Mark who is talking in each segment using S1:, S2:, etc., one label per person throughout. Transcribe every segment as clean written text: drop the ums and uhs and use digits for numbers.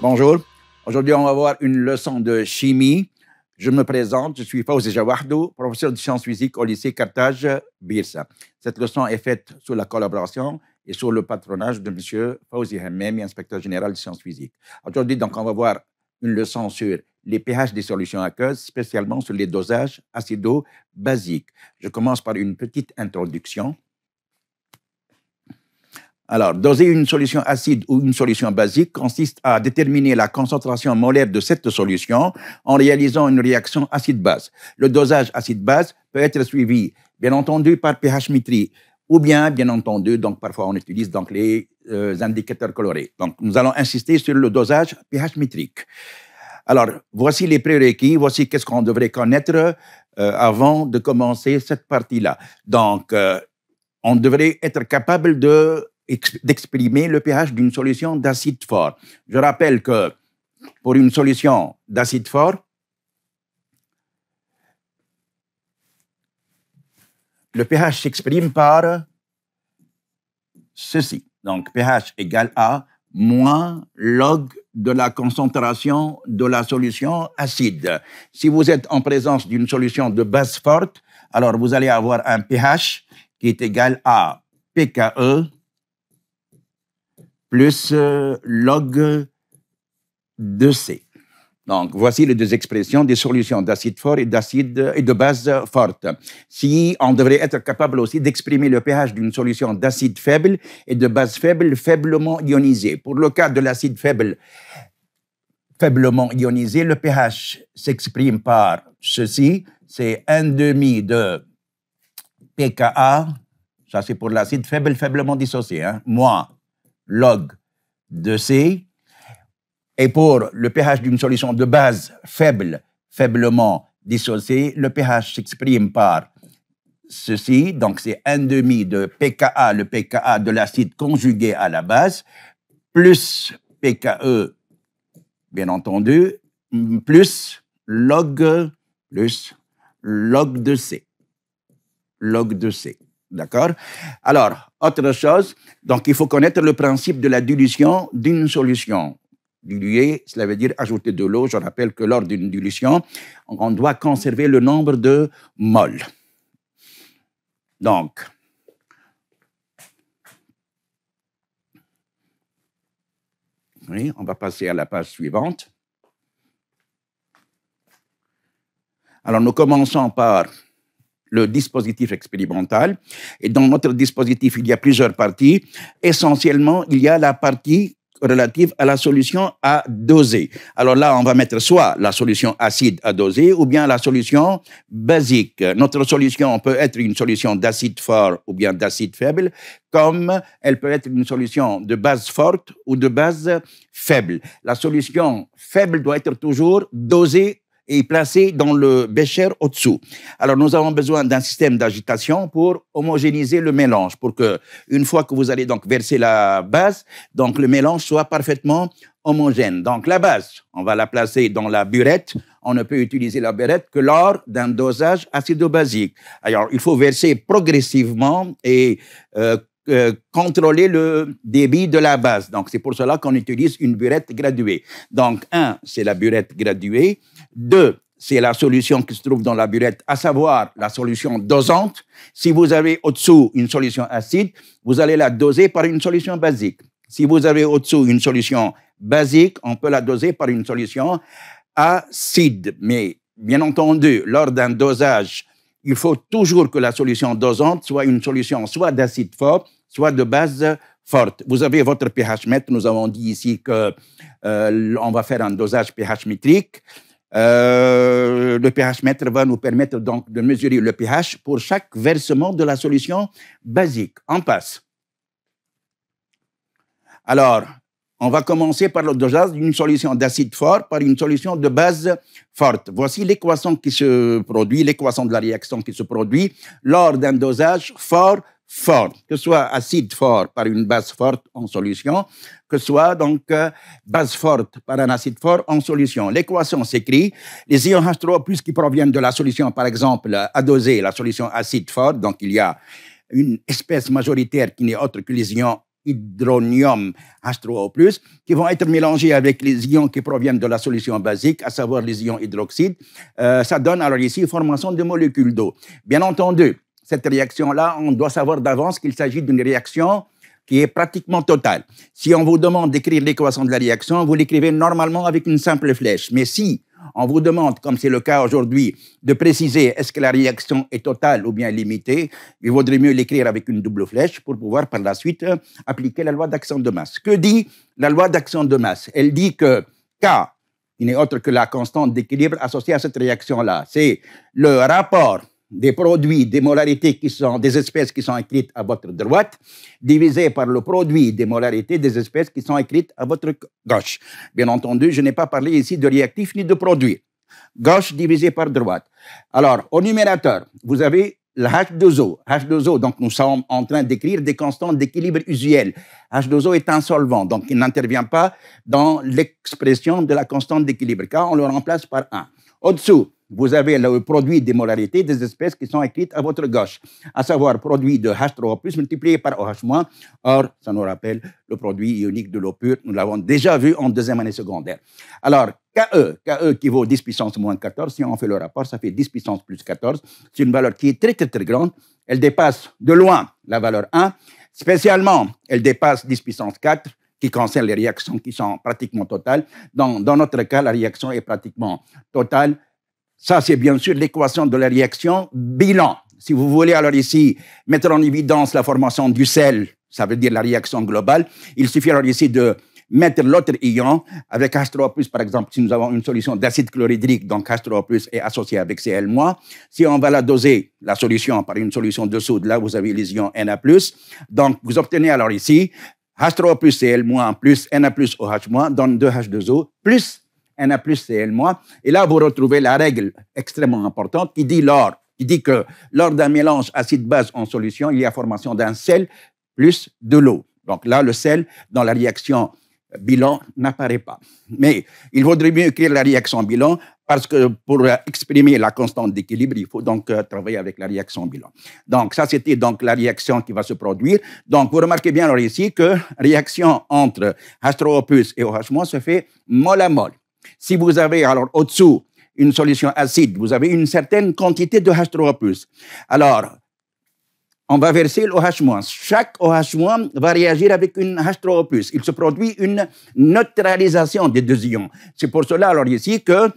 S1: Bonjour. Aujourd'hui, on va voir une leçon de chimie. Je me présente, je suis Fawzi Jawahdou, professeur de sciences physiques au lycée Carthage Birsa. Cette leçon est faite sous la collaboration et sous le patronage de M. Fawzi Hammami, inspecteur général de sciences physiques. Aujourd'hui, donc, on va voir une leçon sur les pH des solutions aqueuses, spécialement sur les dosages acido-basiques. Je commence par une petite introduction. Alors, doser une solution acide ou une solution basique consiste à déterminer la concentration molaire de cette solution en réalisant une réaction acide-base. Le dosage acide-base peut être suivi, bien entendu, par pH-métrie ou bien entendu, donc parfois on utilise donc les indicateurs colorés. Donc, nous allons insister sur le dosage pH-métrique. Alors, voici les prérequis, voici qu'est-ce qu'on devrait connaître avant de commencer cette partie-là. Donc, on devrait être capable d'exprimer le pH d'une solution d'acide fort. Je rappelle que pour une solution d'acide fort, le pH s'exprime par ceci. Donc, pH égale à moins log de la concentration de la solution acide. Si vous êtes en présence d'une solution de base forte, alors vous allez avoir un pH qui est égal à pKe plus log de C. Donc, voici les deux expressions des solutions d'acide fort et de base forte. Si on devrait être capable aussi d'exprimer le pH d'une solution d'acide faible et de base faible faiblement ionisée. Pour le cas de l'acide faible faiblement ionisé, le pH s'exprime par ceci, c'est 1/2 de pKa, ça c'est pour l'acide faible faiblement dissocié, moins log de C. Et pour le pH d'une solution de base faible, faiblement dissociée, le pH s'exprime par ceci, donc c'est 1/2 de pKa, le pKa de l'acide conjugué à la base, plus pKe, bien entendu, plus log de C. Log de C. D'accord? Alors, autre chose, donc il faut connaître le principe de la dilution d'une solution. Diluer, cela veut dire ajouter de l'eau. Je rappelle que lors d'une dilution, on doit conserver le nombre de moles. Donc, oui, on va passer à la page suivante. Alors, nous commençons par le dispositif expérimental. Et dans notre dispositif, il y a plusieurs parties. Essentiellement, il y a la partie relative à la solution à doser. Alors là, on va mettre soit la solution acide à doser ou bien la solution basique. Notre solution peut être une solution d'acide fort ou bien d'acide faible, comme elle peut être une solution de base forte ou de base faible. La solution faible doit être toujours dosée et placé dans le bécher au-dessous. Alors, nous avons besoin d'un système d'agitation pour homogénéiser le mélange, pour que, une fois que vous allez donc verser la base, donc le mélange soit parfaitement homogène. Donc, la base, on va la placer dans la burette. On ne peut utiliser la burette que lors d'un dosage acido-basique. Alors, il faut verser progressivement et contrôler le débit de la base. Donc, c'est pour cela qu'on utilise une burette graduée. Donc, 1, c'est la burette graduée. 2, c'est la solution qui se trouve dans la burette, à savoir la solution dosante. Si vous avez au-dessous une solution acide, vous allez la doser par une solution basique. Si vous avez au-dessous une solution basique, on peut la doser par une solution acide. Mais, bien entendu, lors d'un dosage, il faut toujours que la solution dosante soit une solution soit d'acide fort, soit de base forte. Vous avez votre pH mètre. Nous avons dit ici qu'on va faire un dosage pH métrique. Le pH mètre va nous permettre donc de mesurer le pH pour chaque versement de la solution basique. On passe. Alors, on va commencer par le dosage d'une solution d'acide fort par une solution de base forte. Voici l'équation qui se produit, l'équation de la réaction qui se produit lors d'un dosage fort, que ce soit acide fort par une base forte en solution, que ce soit donc base forte par un acide fort en solution. L'équation s'écrit, les ions H3+ qui proviennent de la solution, par exemple, à doser la solution acide fort, donc il y a une espèce majoritaire qui n'est autre que les ions hydronium H3O+, qui vont être mélangés avec les ions qui proviennent de la solution basique, à savoir les ions hydroxyde. Ça donne alors ici formation de molécules d'eau. Bien entendu, cette réaction-là, on doit savoir d'avance qu'il s'agit d'une réaction qui est pratiquement totale. Si on vous demande d'écrire l'équation de la réaction, vous l'écrivez normalement avec une simple flèche. Mais si on vous demande, comme c'est le cas aujourd'hui, de préciser est-ce que la réaction est totale ou bien limitée, il vaudrait mieux l'écrire avec une double flèche pour pouvoir par la suite appliquer la loi d'action de masse. Que dit la loi d'action de masse? Elle dit que K, qui n'est autre que la constante d'équilibre associée à cette réaction-là, c'est le rapport des produits, des molarités qui sont des espèces qui sont écrites à votre droite, divisé par le produit des molarités des espèces qui sont écrites à votre gauche. Bien entendu, je n'ai pas parlé ici de réactif ni de produit. Gauche divisé par droite. Alors, au numérateur, vous avez le H2O. H2O, donc nous sommes en train d'écrire des constantes d'équilibre usuelles. H2O est un solvant, donc il n'intervient pas dans l'expression de la constante d'équilibre, car on le remplace par 1. Au-dessous, vous avez le produit des molarités des espèces qui sont écrites à votre gauche, à savoir produit de H3O+, multiplié par OH-. Or, ça nous rappelle le produit ionique de l'eau pure. Nous l'avons déjà vu en deuxième année secondaire. Alors, KE qui vaut 10 puissance moins 14, si on fait le rapport, ça fait 10 puissance plus 14. C'est une valeur qui est très, très, très grande. Elle dépasse de loin la valeur 1. Spécialement, elle dépasse 10 puissance 4, qui concerne les réactions qui sont pratiquement totales. Dans notre cas, la réaction est pratiquement totale. Ça, c'est bien sûr l'équation de la réaction bilan. Si vous voulez alors ici mettre en évidence la formation du sel, ça veut dire la réaction globale, il suffit alors ici de mettre l'autre ion avec H3+, par exemple, si nous avons une solution d'acide chlorhydrique, donc H3+ est associé avec Cl-. Si on va la doser, la solution, par une solution de soude, là, vous avez les ions Na+. Donc, vous obtenez alors ici H3+, Cl- plus Na+, OH- donne 2H2O plus Na plus Cl-. Et là, vous retrouvez la règle extrêmement importante qui dit que lors d'un mélange acide-base en solution, il y a formation d'un sel plus de l'eau. Donc là, le sel, dans la réaction bilan, n'apparaît pas. Mais il vaudrait mieux écrire la réaction bilan parce que pour exprimer la constante d'équilibre, il faut donc travailler avec la réaction bilan. Donc ça, c'était donc la réaction qui va se produire. Donc vous remarquez bien alors ici que réaction entre H3O+ et OH- se fait mol à mol. Si vous avez alors au-dessous une solution acide, vous avez une certaine quantité de H3O+. Alors, on va verser l'OH-. Chaque OH- va réagir avec une H3O+. Il se produit une neutralisation des deux ions. C'est pour cela alors ici que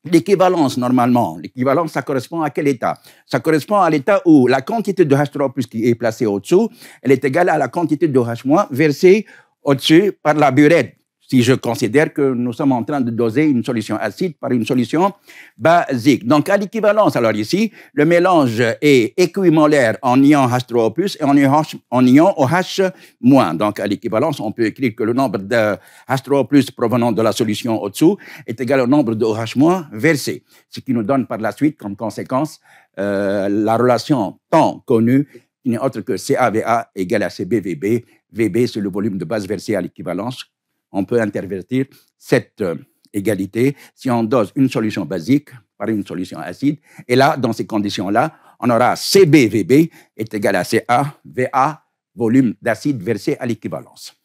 S1: l'équivalence, normalement, l'équivalence, ça correspond à quel état? Ça correspond à l'état où la quantité de H3O+ qui est placée au-dessous, elle est égale à la quantité de OH- versée au-dessus par la burette. Si je considère que nous sommes en train de doser une solution acide par une solution basique. Donc, à l'équivalence, alors ici, le mélange est équimolaire en ion H3O+, et en ion OH-. Donc, à l'équivalence, on peut écrire que le nombre de H3O+ provenant de la solution au-dessous est égal au nombre de OH- versé. Ce qui nous donne par la suite, comme conséquence, la relation tant connue, qui n'est autre que CAVA égale à CBVB. VB, c'est le volume de base versé à l'équivalence. On peut intervertir cette égalité si on dose une solution basique par une solution acide. Et là, dans ces conditions-là, on aura CBVB est égal à CAVA, volume d'acide versé à l'équivalence.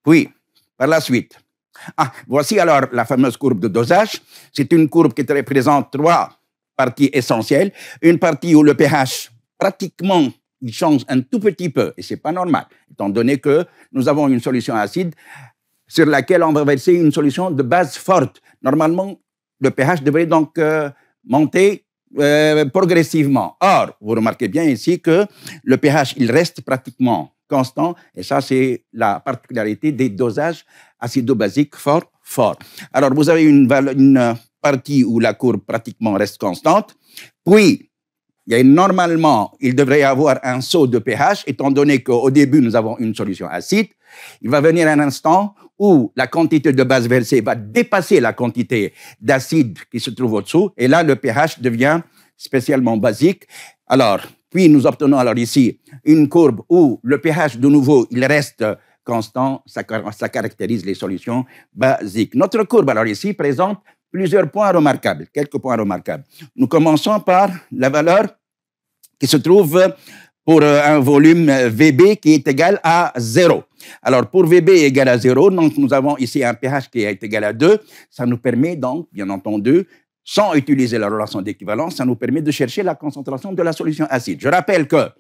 S1: Puis, par la suite, voici alors la fameuse courbe de dosage. C'est une courbe qui représente trois parties essentielles. Une partie où le pH pratiquement il change un tout petit peu, et ce n'est pas normal, étant donné que nous avons une solution acide sur laquelle on va verser une solution de base forte. Normalement, le pH devrait donc monter progressivement. Or, vous remarquez bien ici que le pH, il reste pratiquement constant, et ça, c'est la particularité des dosages acido-basiques forts. Alors, vous avez une partie où la courbe pratiquement reste constante, puis normalement, il devrait y avoir un saut de pH, étant donné qu'au début, nous avons une solution acide. Il va venir un instant où la quantité de base versée va dépasser la quantité d'acide qui se trouve au-dessous, et là, le pH devient spécialement basique. Alors, puis nous obtenons alors ici une courbe où le pH, de nouveau, il reste constant, ça caractérise les solutions basiques. Notre courbe, alors ici, présente plusieurs points remarquables, quelques points remarquables. Nous commençons par la valeur qui se trouve pour un volume VB qui est égal à 0. Alors, pour VB égal à 0, donc nous avons ici un pH qui est égal à 2. Ça nous permet donc, bien entendu, sans utiliser la relation d'équivalence, ça nous permet de chercher la concentration de la solution acide. Je rappelle que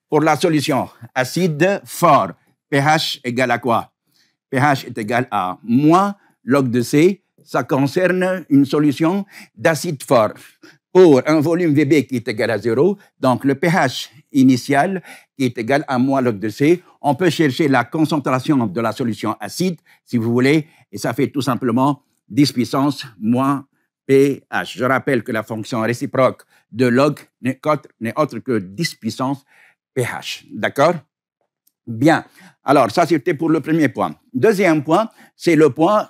S1: pour la solution acide fort, pH égale à quoi? pH est égal à moins log de C. Ça concerne une solution d'acide fort. Pour un volume VB qui est égal à 0, donc le pH initial qui est égal à moins log de C, on peut chercher la concentration de la solution acide, si vous voulez, et ça fait tout simplement 10 puissance moins pH. Je rappelle que la fonction réciproque de log n'est autre que 10 puissance pH. D'accord? Bien. Alors, ça, c'était pour le premier point. Deuxième point, c'est le point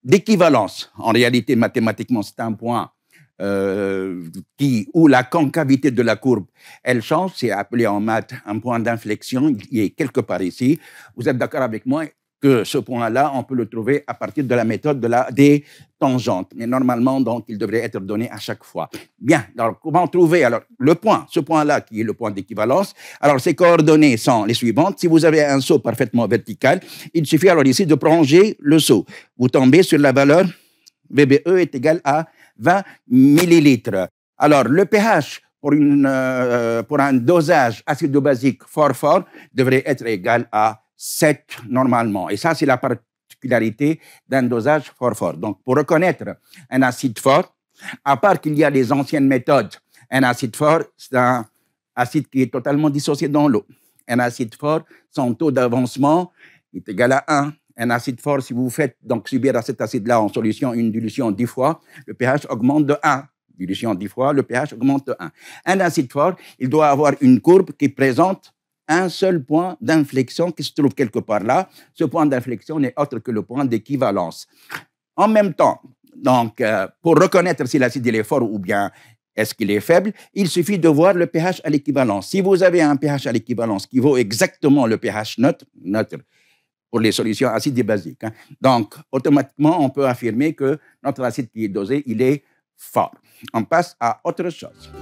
S1: d'équivalence. En réalité, mathématiquement, c'est un point où la concavité de la courbe, elle change. C'est appelé en maths un point d'inflexion. Il est quelque part ici. Vous êtes d'accord avec moi que ce point-là, on peut le trouver à partir de la méthode des tangentes. Mais normalement, donc, il devrait être donné à chaque fois. Bien, alors comment trouver alors, le point, ce point-là qui est le point d'équivalence? Alors, ces coordonnées sont les suivantes. Si vous avez un seau parfaitement vertical, il suffit alors ici de prolonger le seau. Vous tombez sur la valeur VBE est égal à 20 millilitres. Alors, le pH pour un dosage acido-basique fort devrait être égal à 7 normalement. Et ça, c'est la particularité d'un dosage fort. Donc, pour reconnaître un acide fort, à part qu'il y a les anciennes méthodes, un acide fort, c'est un acide qui est totalement dissocié dans l'eau. Un acide fort, son taux d'avancement est égal à 1. Un acide fort, si vous faites donc subir à cet acide-là en solution une dilution 10 fois, le pH augmente de 1. Dilution 10 fois, le pH augmente de 1. Un acide fort, il doit avoir une courbe qui présente un seul point d'inflexion qui se trouve quelque part là. Ce point d'inflexion n'est autre que le point d'équivalence. En même temps, donc, pour reconnaître si l'acide est fort ou bien est-ce qu'il est faible, il suffit de voir le pH à l'équivalence. Si vous avez un pH à l'équivalence qui vaut exactement le pH neutre pour les solutions acides et basiques, donc automatiquement, on peut affirmer que notre acide qui est dosé, il est fort. On passe à autre chose.